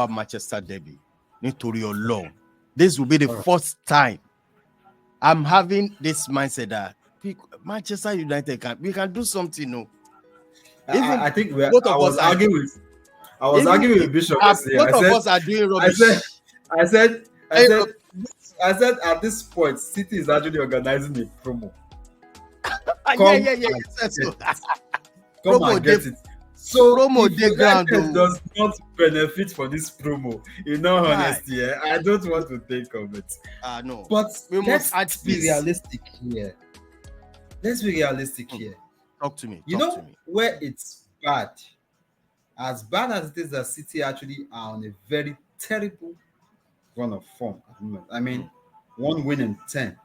Manchester derby. Nítorí Ọlọ́run. This will be the first time I'm having this mindset that Manchester United we can do something. No, I think I was arguing with Bishop. Both of us are doing rubbish. I said at this point, City is actually organizing a promo. Come and get it. So promo United does not benefit from this promo. In all honesty, I don't want to think of it. No. But let's be realistic here. Talk to me. Where it's bad, as it is, that City actually are on a very terrible run of form at the moment. I mean, 1 win in 10.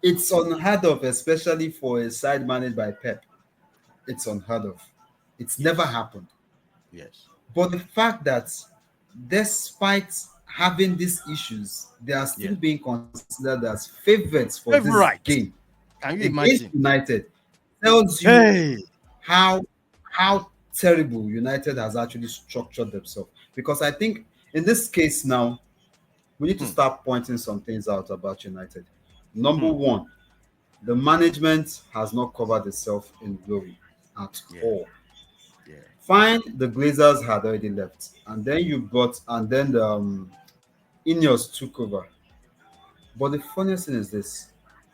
It's unheard of, especially for a side managed by Pep. It's unheard of. It's never happened. Yes. But the fact that despite having these issues, they are still being considered as favorites for this game. Can you imagine? United tells you how terrible United has actually structured themselves. Because I think in this case now, we need to start pointing some things out about United. Number one, the management has not covered itself in glory at all. Yeah. Fine, the Glazers had already left, and then the Ineos took over. But the funniest thing is this: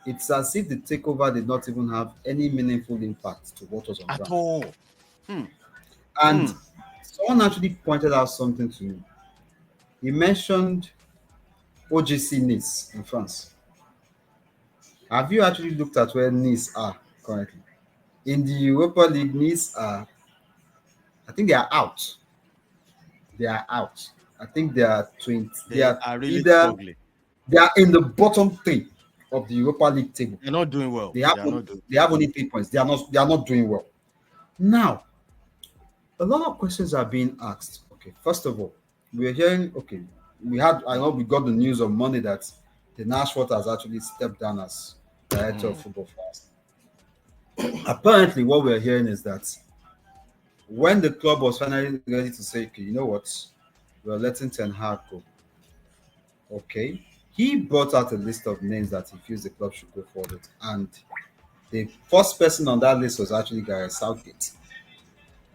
it's as if the takeover did not even have any meaningful impact to what was on ground. At all. And someone actually pointed out something to me. He mentioned OGC Nice in France. Have you actually looked at where Nice are currently? In the Europa League, Nice are, I think they are out. I think they are 20. They are really either struggling. They are in the bottom 3 of the Europa League table. They're not doing well. They have only 3 points. They are not doing well. Now, a lot of questions are being asked. Okay, first of all, we are hearing. Okay, we got the news on Monday that the Nashwater has actually stepped down as director of football for us. Apparently, what we're hearing is that when the club was finally ready to say, okay, you know what, we're letting Ten Hag go. Okay, he brought out a list of names that he feels the club should go forward, and the first person on that list was actually Gareth Southgate.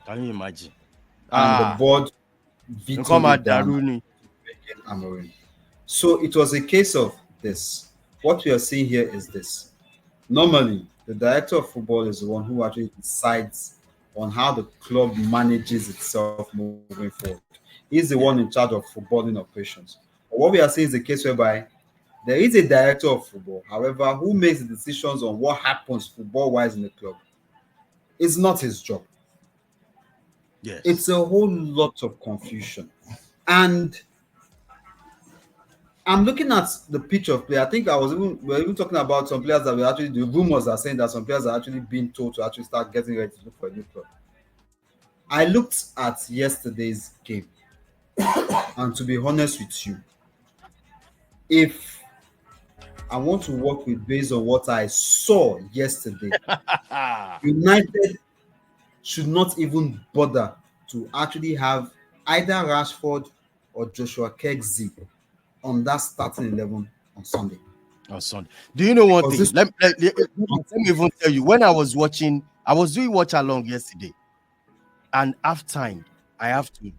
Can you imagine? And the board vetoed it down. So it was a case of this. What we are seeing here is this. Normally, the director of football is the one who actually decides on how the club manages itself moving forward. He's the one in charge of footballing operations. But what we are seeing is a case whereby there is a director of football. However, who makes the decisions on what happens football-wise in the club is not his job. Yes. It's a whole lot of confusion. And I'm looking at the picture of play. I think we're even talking about some players that the rumors are saying that some players are actually being told to actually start getting ready to look for a new club. I looked at yesterday's game, and to be honest with you, if I want to work based on what I saw yesterday, United should not even bother to actually have either Rashford or Joshua Kirksey on that starting 11 on Sunday. Do you know one thing? Let me even tell you. When I was doing watch along yesterday, and halftime, I have to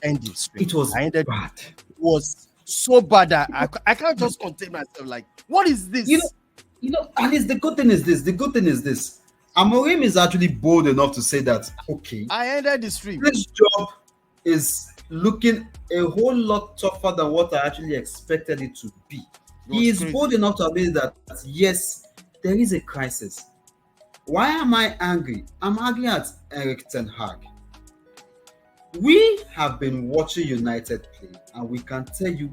end it straight. It was bad. It was so bad that I can't just contain myself. Like, what is this? And the good thing is this. Amorim is actually bold enough to say that, okay, I ended the stream. This job is looking a whole lot tougher than what I actually expected it to be. He is bold enough to admit that, yes, there is a crisis. Why am I angry? I'm angry at Erik Ten Hag. We have been watching United play, and we can tell you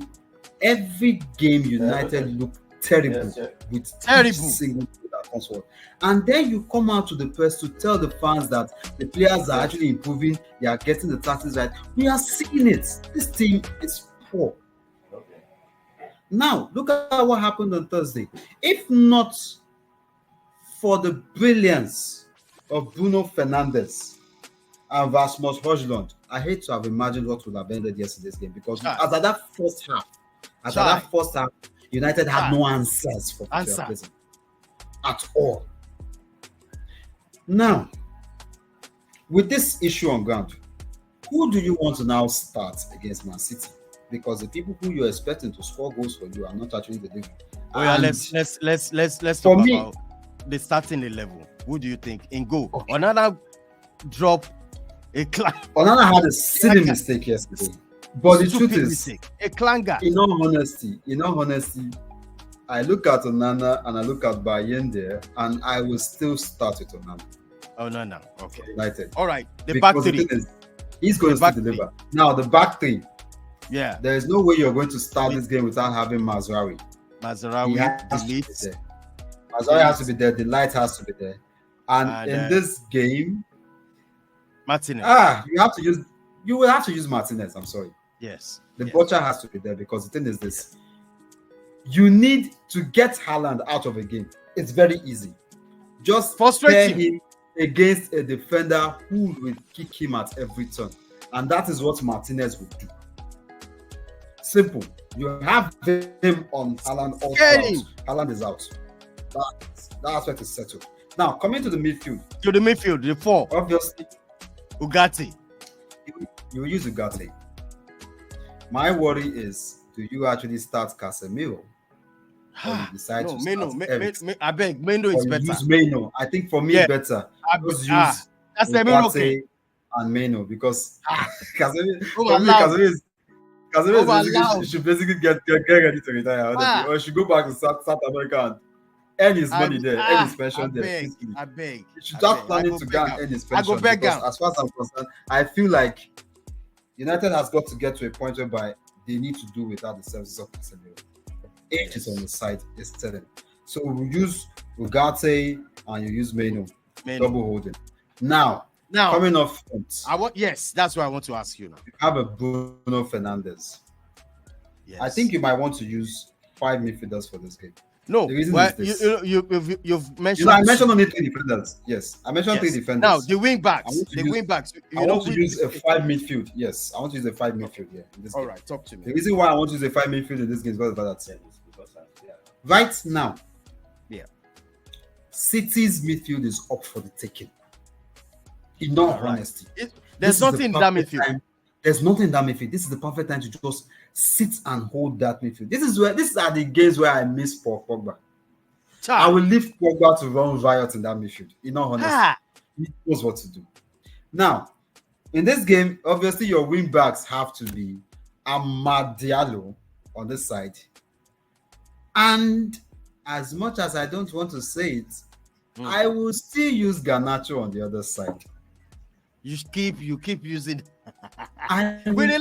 every game United looked terrible with every single player that comes forward. And then you come out to the press to tell the fans that the players are actually improving, they are getting the tactics right. We are seeing it. This team is poor. Now, look at what happened on Thursday. If not for the brilliance of Bruno Fernandes and Rasmus Højlund, I hate to have imagined what would have ended yesterday's game because as at that first half, United had no answers for Prison at all. Now, with this issue on ground, who do you want to now start against Man City? Because the people who you're expecting to score goals for you are not actually delivering. Oh yeah, let's talk about the starting 11. Who do you think in goal? Okay. Another drop, Onana had a silly mistake yesterday. But the truth is, a clanger. In all honesty, I look at Onana and I look at Bayende, and I will still start with Onana. Onana, okay. United. All right, the back three. He's going to deliver. Now, the back three. Yeah. There is no way you're going to start this game without having Mazraoui. Mazraoui has to be there. Mazraoui has to be there. The light has to be there. And in this game, Martinez. You will have to use Martinez. I'm sorry. Yes. The butcher has to be there because the thing is this. You need to get Haaland out of a game. It's very easy. Just pair him against a defender who will kick him at every turn. And that is what Martinez will do. Simple. You have him on Haaland all out. Haaland is out. That aspect is settled. Now, coming to the midfield. The four. Obviously. Ugarte. You will use Ugarte. My worry is, do you actually start Casemiro? Or you decide to start I beg, Meno is better. Use Meno. I think for me, better. Use Ugarte and Meno because Casemiro should basically get ready to retire. Or should go back to South America and earn his money there, earn his pension there. I beg. He should start planning to go and earn his pension. Because as far as I'm concerned, I feel like United has got to get to a point whereby they need to do without the services of Casemiro. Age is on the side, it's telling. So we use Ugarte and you use Meno. Double holding. Now coming off front. That's what I want to ask you now. You have a Bruno Fernandes. Yes. I think you might want to use 5 midfielders for this game. No, you've mentioned. I mentioned only 3 defenders. Yes, I mentioned 3 defenders. Now the wing backs. I want to use a 5 midfield. Yes, I want to use a 5 midfield. Yeah. All right, talk to me. The reason why I want to use a 5 midfield in this game is because of that. Right now, City's midfield is up for the taking. In all honesty, there's nothing in that midfield. There's nothing in that midfield. This is the perfect time to just sit and hold that midfield. These are the games where I miss Paul Pogba. I will leave Pogba to run riot in that midfield. In all honesty, he knows what to do. Now, in this game, obviously your wing backs have to be Amad Diallo on this side. And as much as I don't want to say it, I will still use Garnacho on the other side. You keep using. I'm being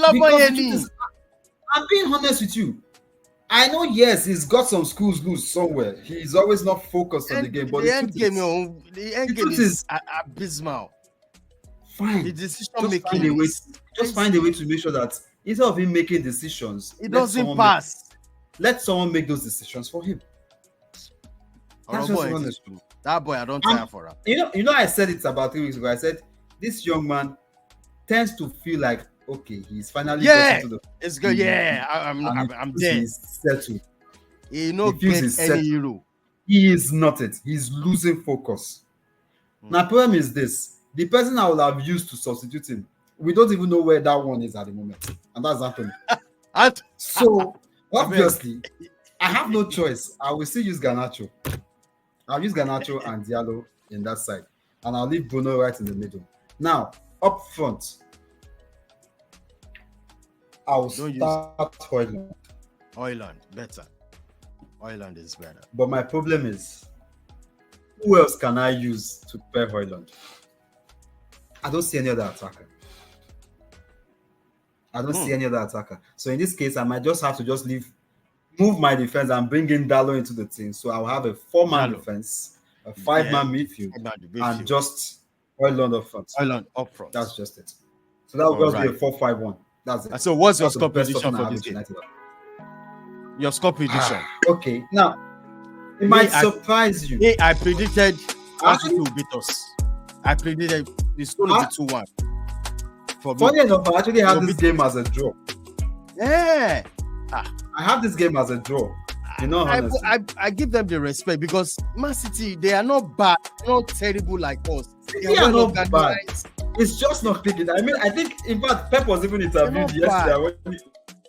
honest with you. I know, yes, he's got some schools loose somewhere. He's always not focused on the game. But the end game is abysmal. Fine. The decision making. Just find a way to make sure that instead of him making decisions, it doesn't pass. Let someone make those decisions for him. That boy, I don't care for him. You know, I said it about 3 weeks ago. I said this young man tends to feel like, okay, he's finally gotten to the. It's good. Yeah, I'm there. He's settled. He gets any hero. He is not it. He's losing focus. Now, problem is this: the person I will have used to substitute him, we don't even know where that one is at the moment, and that's Anthony. So obviously, I have no choice. I will still use Garnacho. I'll use Garnacho and Diallo in that side, and I'll leave Bruno right in the middle. Now, up front, I'll start Højlund. Højlund, better. Højlund is better. But my problem is, who else can I use to pair Højlund? I don't see any other attacker. So in this case, I might just have to move my defense and bring in Dallo into the team. So I'll have a 4-man defense, a 5-man midfield, and just Højlund up front. That's just it. So that will just be a 4-5-1. That's it. So what's your score prediction for this game? Your score prediction. Okay. Now, it might surprise you. I predicted Arsenal will beat us. I predicted it's going to be 2-1. For me. Funny enough, I actually have this game as a draw. Yeah. I have this game as a draw. I give them the respect because Man City, they are not bad, not terrible like us. They are not bad. It's just not clicking. I mean, I think in fact Pep was even interviewed yesterday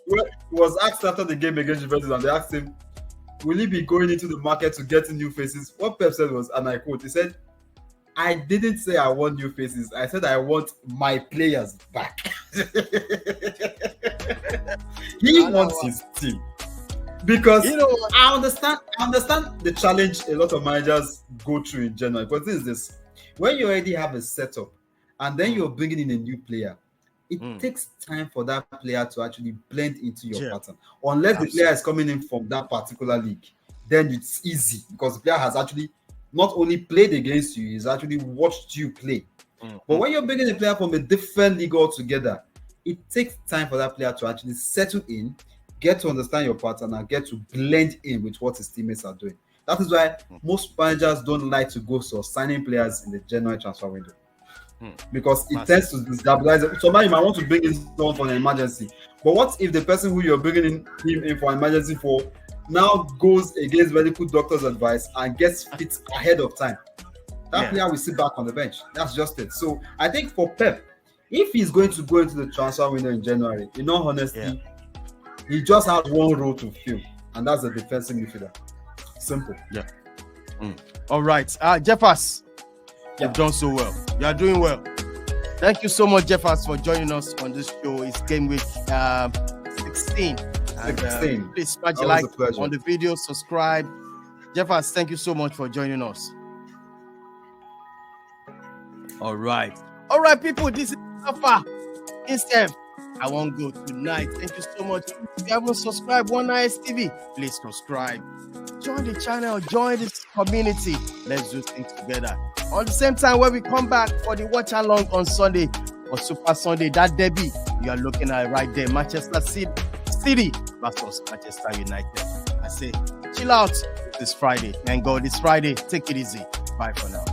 when he was asked after the game against Juventus, and they asked him, "Will he be going into the market to get new faces?" What Pep said was, and I quote, he said, "I didn't say I want new faces. I said I want my players back." He wants his team. Because I understand the challenge a lot of managers go through in general. But this is this: when you already have a setup and then you're bringing in a new player, it takes time for that player to actually blend into your pattern. Unless the player is coming in from that particular league, then it's easy because the player has actually not only played against you, he's actually watched you play. But when you're bringing a player from a different league altogether, it takes time for that player to actually settle in, get to understand your pattern, and get to blend in with what his teammates are doing. That is why most managers don't like to go for signing players in the January transfer window. Because it tends to destabilize. So now you might want to bring in someone for an emergency. But what if the person who you're bringing him in for an emergency for now goes against medical doctor's advice and gets fit ahead of time? That player will sit back on the bench. That's just it. So I think for Pep, if he's going to go into the transfer window in January, in all honesty, he just has one role to fill, and that's the defensive midfielder. Simple. Yeah. All right. Jeffers, you've done so well. You are doing well. Thank you so much, Jeffers, for joining us on this show. It's Game Week 16. And, please smash the like on the video, subscribe. Jeffers, thank you so much for joining us. All right, people. This is Alpha. Instead, I won't go tonight. Thank you so much. If you haven't subscribed, One Nice TV, please subscribe. Join the channel, join this community. Let's do things together. On the same time, when we come back for the watch along on Sunday, or Super Sunday, that derby you are looking at right there, Manchester City versus Manchester United. I say, chill out. This Friday. Thank God it's Friday. Take it easy. Bye for now.